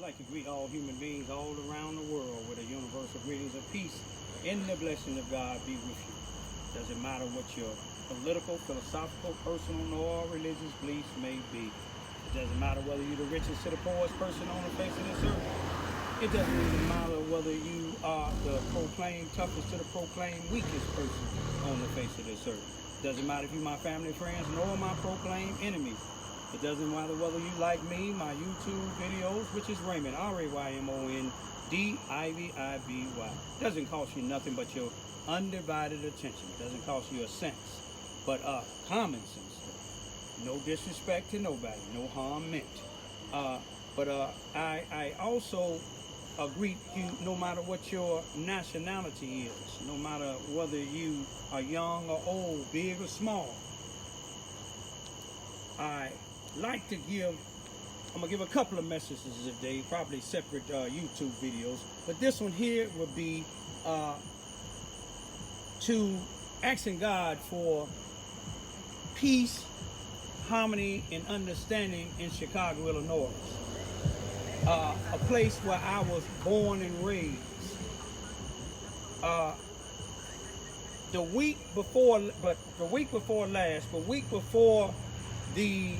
like to greet all human beings all around the world with a universal greetings of peace and the blessing of God be with you. Doesn't matter what your political, philosophical, personal, nor religious beliefs may be. It doesn't matter whether you're the richest to the poorest person on the face of this earth. It doesn't even matter whether you are the proclaimed toughest to the proclaimed weakest person on the face of this earth. It doesn't matter if you're my family, friends, nor my proclaimed enemies. It doesn't matter whether you like me, my YouTube videos, which is Raymond, Raymond Ivy. Doesn't cost you nothing but your undivided attention. It doesn't cost you a sense, but common sense. No disrespect to nobody, no harm meant. But I also greet you no matter what your nationality is, no matter whether you are young or old, big or small. I like to I'm gonna give a couple of messages today, probably separate YouTube videos, but this one here would be to asking God for peace, harmony, and understanding in Chicago, Illinois, a place where I was born and raised. The week before the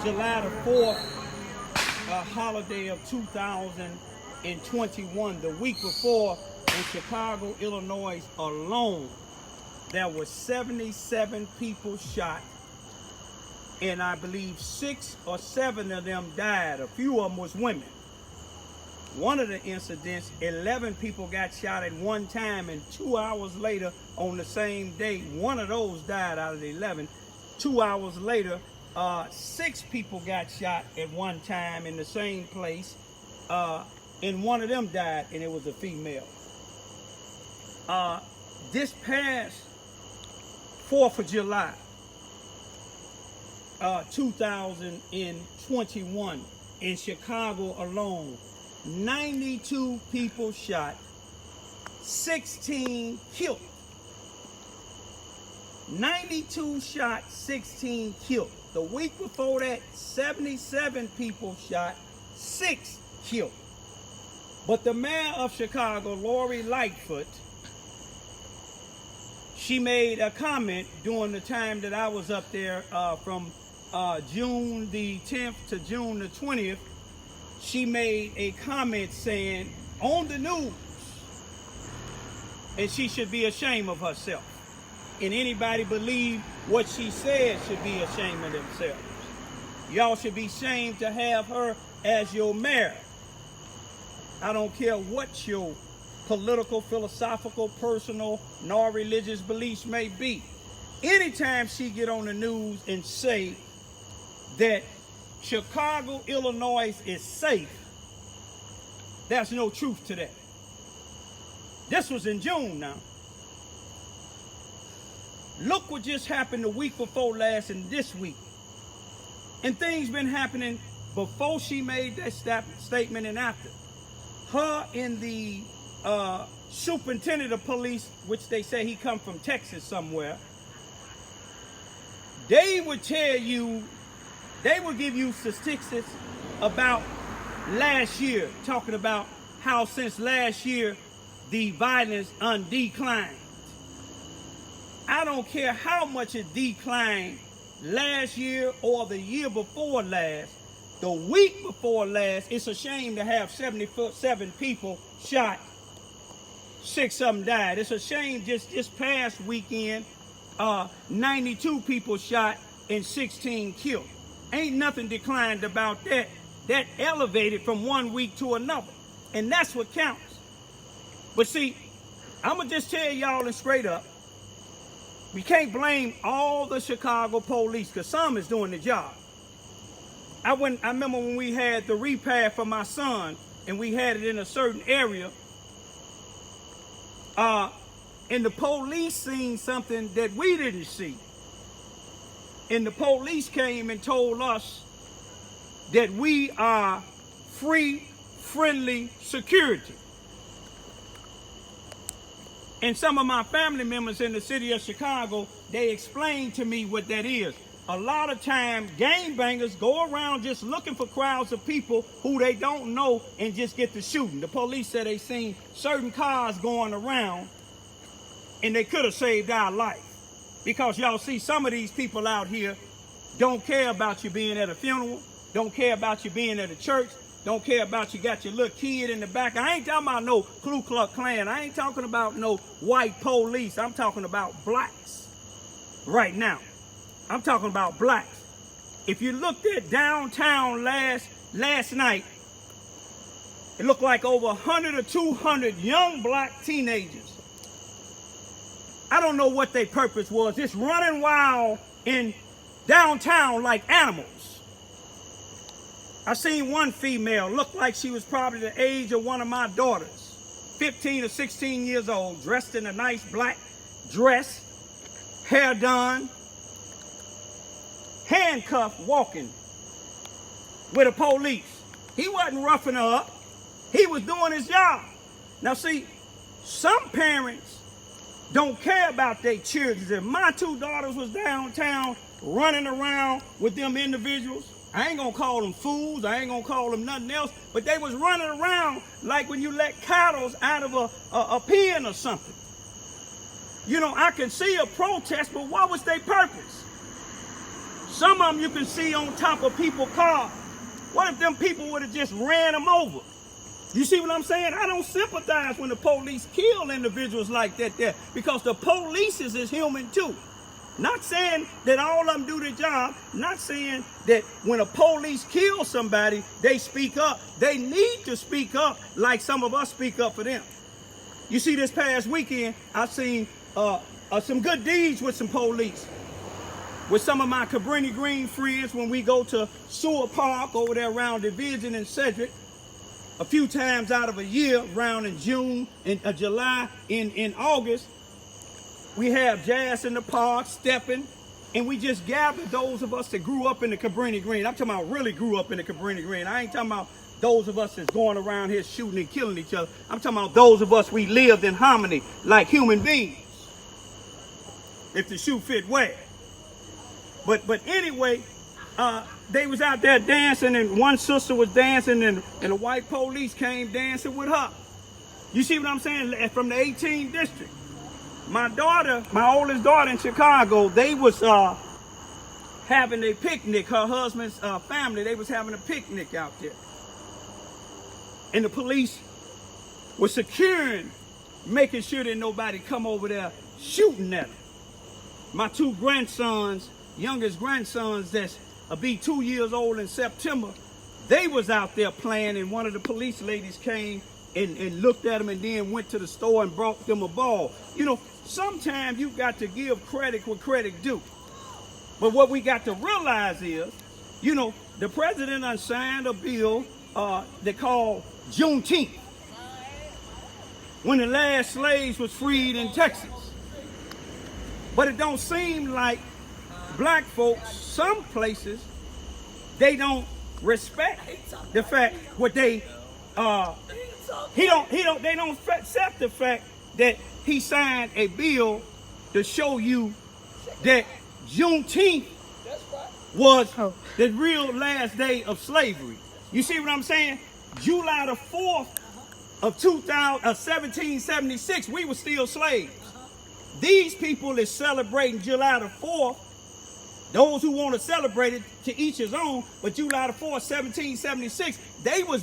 July the 4th holiday of 2021, the week before, in Chicago, Illinois alone, there were 77 people shot, and I believe 6 or 7 of them died. A few of them was women. One of the incidents, 11 people got shot at one time, and 2 hours later on the same day, one of those died out of the 11. 2 hours later, 6 people got shot at one time in the same place, and one of them died, and it was a female. This past 4th of July, 2021, in Chicago alone, 92 people shot, 16 killed. 92 shot, 16 killed. The week before that, 77 people shot, 6 killed. But the mayor of Chicago, Lori Lightfoot, she made a comment during the time that I was up there from June the 10th to June the 20th. She made a comment saying on the news, and she should be ashamed of herself. And anybody believe what she said should be ashamed of themselves. Y'all should be ashamed to have her as your mayor. I don't care what your political, philosophical, personal, nor religious beliefs may be. Anytime she get on the news and say that Chicago, Illinois is safe, there's no truth to that. This was in June now. Look what just happened the week before last and this week. And things been happening before she made that statement and after. Her and the superintendent of police, which they say he come from Texas somewhere, they would tell you, they will give you statistics about last year, talking about how since last year the violence declined. I don't care how much it declined last year or the year before last, the week before last, it's a shame to have 77 people shot, 6 of them died. It's a shame just this past weekend, 92 people shot and 16 killed. Ain't nothing declined about that. That elevated from one week to another. And that's what counts. But see, I'm going to just tell y'all and straight up, we can't blame all the Chicago police because some is doing the job. I remember when we had the repair for my son and we had it in a certain area, and the police seen something that we didn't see. And the police came and told us that we are free, friendly security. And some of my family members in the city of Chicago, they explained to me what that is. a lot of time gangbangers go around just looking for crowds of people who they don't know and just get to shooting. The police said they seen certain cars going around and they could have saved our life. Because y'all see some of these people out here don't care about you being at a funeral, don't care about you being at a church, don't care about you got your little kid in the back. I ain't talking about no Ku Klux Klan. I ain't talking about no white police. I'm talking about blacks right now. I'm talking about blacks. If you looked at downtown last night, it looked like over 100 or 200 young black teenagers. I don't know what their purpose was, just running wild in downtown like animals. I seen one female, looked like she was probably the age of one of my daughters, 15 or 16 years old, dressed in a nice black dress, hair done, handcuffed, walking with a police. He wasn't roughing her up. He was doing his job. Now see, some parents don't care about their children. If my two daughters was downtown running around with them individuals, I ain't gonna call them fools, I ain't gonna call them nothing else, but they was running around like when you let cattle out of a pen or something. You know, I can see a protest, but what was their purpose? Some of them you can see on top of people's cars. What if them people would have just ran them over? You see what I'm saying? I don't sympathize when the police kill individuals like that there, because the police is human too. Not saying that all of them do their job, not saying that when a police kills somebody, they speak up. They need to speak up like some of us speak up for them. You see, this past weekend, I've seen some good deeds with some police. With some of my Cabrini Green friends when we go to Sewell Park over there around Division and Cedric, a few times out of a year, around in June, in July, in August, we have jazz in the park, stepping, and we just gather those of us that grew up in the Cabrini Green. I'm talking about really grew up in the Cabrini Green. I ain't talking about those of us that's going around here shooting and killing each other. I'm talking about those of us we lived in harmony like human beings, if the shoe fit well. But anyway, they was out there dancing, and one sister was dancing, and the white police came dancing with her. You see what I'm saying? From the 18th district. My daughter, my oldest daughter in Chicago, they was having a picnic. Her husband's family, they was having a picnic out there. And the police was securing, making sure that nobody come over there shooting at them. My two grandsons, youngest grandsons that's be 2 years old in September, they was out there playing, and one of the police ladies came and looked at them and then went to the store and brought them a ball. You know, sometimes you got to give credit where credit due. But what we got to realize is, you know, the president signed a bill they call Juneteenth, when the last slaves was freed in Texas. But it don't seem like black folks, some places, they don't respect the fact what they they don't accept the fact that he signed a bill to show you that Juneteenth was the real last day of slavery. You see what I'm saying? July the 4th of 1776, we were still slaves. These people is celebrating July the 4th. Those who want to celebrate it, to each his own, but July the 4th, 1776, they was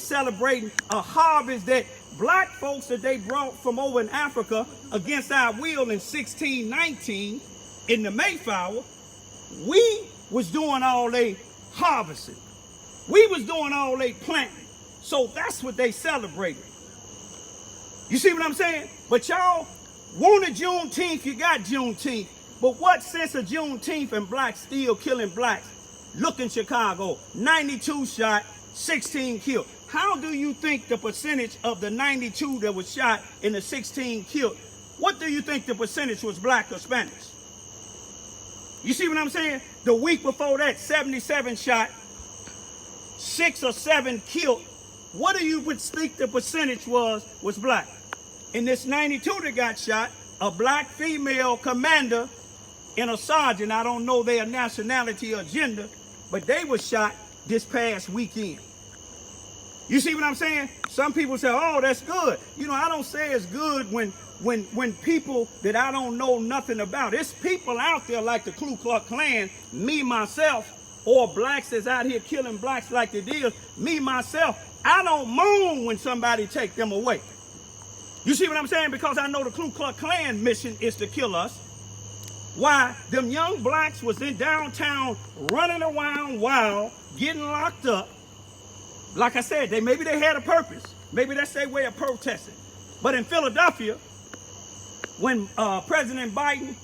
celebrating a harvest that black folks that they brought from over in Africa against our will in 1619 in the Mayflower. We was doing all they harvesting. We was doing all they planting. So that's what they celebrated. You see what I'm saying? But y'all wanted Juneteenth, you got Juneteenth. But what sense of Juneteenth and blacks still killing blacks? Look in Chicago, 92 shot, 16 killed. How do you think the percentage of the 92 that was shot and the 16 killed, what do you think the percentage was black or Spanish? You see what I'm saying? The week before that, 77 shot, 6 or 7 killed. What do you would think the percentage was black? In this 92 that got shot, a black female commander and a sergeant. I don't know their nationality or gender, but they were shot this past weekend. You see what I'm saying? Some people say, oh, that's good. You know, I don't say it's good when people that I don't know nothing about. It's people out there like the Ku Klux Klan, me, myself, or blacks that's out here killing blacks like it is. Me, myself, I don't moan when somebody take them away. You see what I'm saying? Because I know the Ku Klux Klan mission is to kill us. Why? Them young blacks was in downtown running around wild, getting locked up. Like I said, maybe they had a purpose. Maybe that's their way of protesting. But in Philadelphia, when President Biden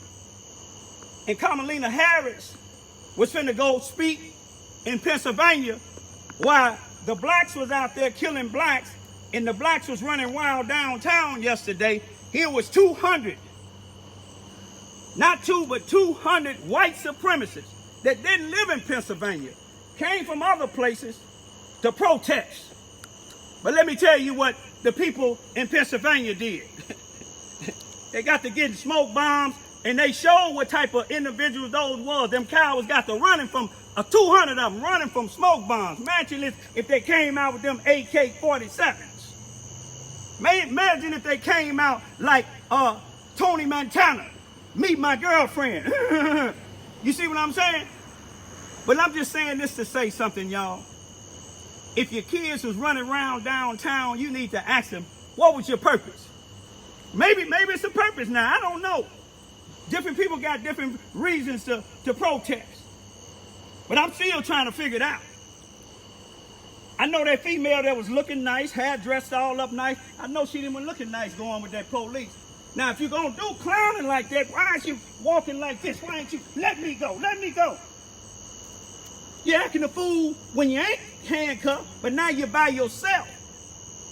and Kamala Harris was finna go speak in Pennsylvania, why the blacks was out there killing blacks and the blacks was running wild downtown yesterday, here was 200, not two, but 200 white supremacists that didn't live in Pennsylvania, came from other places to protest. But let me tell you what the people in Pennsylvania did. They got to getting smoke bombs, and they showed what type of individuals those was. Them cowards got to running from 200 of them running from smoke bombs. Imagine if they came out with them AK-47s. Imagine if they came out like Tony Montana, meet my girlfriend. You see what I'm saying? But I'm just saying this to say something, y'all. If your kids was running around downtown, you need to ask them, what was your purpose? Maybe it's a purpose now. I don't know. Different people got different reasons to protest. But I'm still trying to figure it out. I know that female that was looking nice, hair dressed all up nice. I know she didn't look nice going with that police. Now, if you're going to do clowning like that, why aren't you walking like this? Why ain't you, let me go, let me go? You're acting a fool when you ain't handcuffed, but now you're by yourself.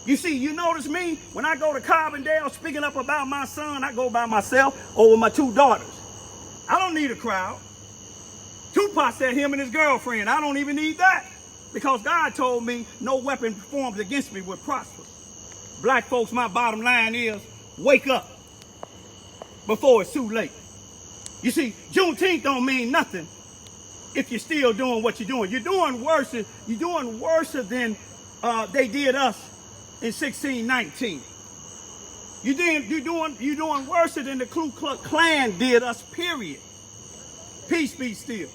You see, you notice me, when I go to Carbondale speaking up about my son, I go by myself or with my two daughters. I don't need a crowd. Tupac said him and his girlfriend. I don't even need that. Because God told me no weapon formed against me would prosper. Black folks, my bottom line is, wake up before it's too late. You see, Juneteenth don't mean nothing if you're still doing what you're doing. You're doing worse than they did us in 1619. You're doing worse than the Ku Klux Klan did us, period. Peace be still.